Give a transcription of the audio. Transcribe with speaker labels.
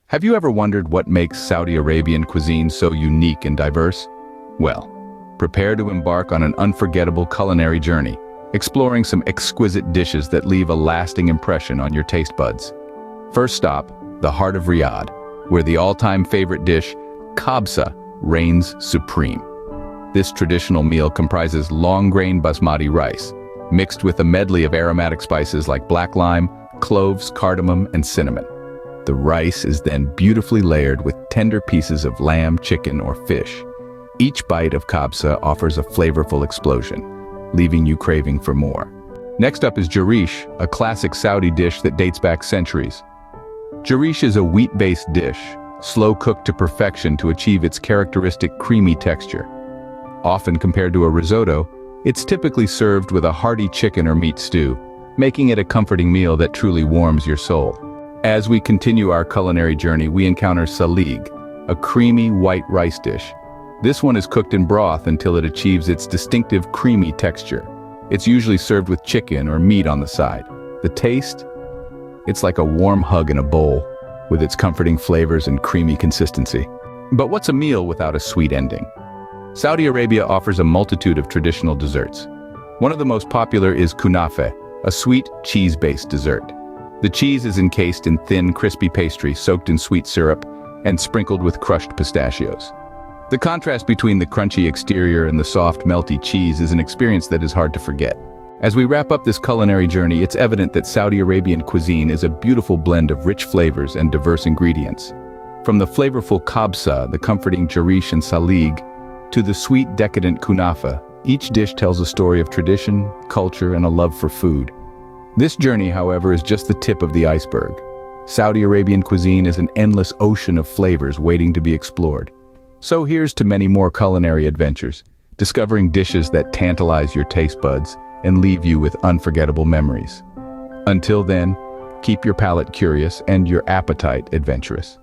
Speaker 1: Have you ever wondered what makes Saudi Arabian cuisine so unique and diverse? Well, prepare to embark on an unforgettable culinary journey, exploring some exquisite dishes that leave a lasting impression on your taste buds. First stop, the heart of Riyadh, where the all-time favorite dish, kabsa, reigns supreme. This traditional meal comprises long-grain basmati rice, mixed with a medley of aromatic spices like black lime, cloves, cardamom, and cinnamon. The rice is then beautifully layered with tender pieces of lamb, chicken, or fish. Each bite of kabsa offers a flavorful explosion, leaving you craving for more. Next up is jarish, a classic Saudi dish that dates back centuries. Jarish is a wheat-based dish, slow-cooked to perfection to achieve its characteristic creamy texture. Often compared to a risotto, it's typically served with a hearty chicken or meat stew, making it a comforting meal that truly warms your soul. As we continue our culinary journey, we encounter salig, a creamy white rice dish. This one is cooked in broth until it achieves its distinctive creamy texture. It's usually served with chicken or meat on the side. The taste? It's like a warm hug in a bowl, with its comforting flavors and creamy consistency. But what's a meal without a sweet ending? Saudi Arabia offers a multitude of traditional desserts. One of the most popular is kunafe, a sweet cheese-based dessert. The cheese is encased in thin, crispy pastry soaked in sweet syrup and sprinkled with crushed pistachios. The contrast between the crunchy exterior and the soft, melty cheese is an experience that is hard to forget. As we wrap up this culinary journey, it's evident that Saudi Arabian cuisine is a beautiful blend of rich flavors and diverse ingredients. From the flavorful kabsa, the comforting jarish and salig, to the sweet, decadent kunafa, each dish tells a story of tradition, culture, and a love for food. This journey, however, is just the tip of the iceberg. Saudi Arabian cuisine is an endless ocean of flavors waiting to be explored. So here's to many more culinary adventures, discovering dishes that tantalize your taste buds and leave you with unforgettable memories. Until then, keep your palate curious and your appetite adventurous.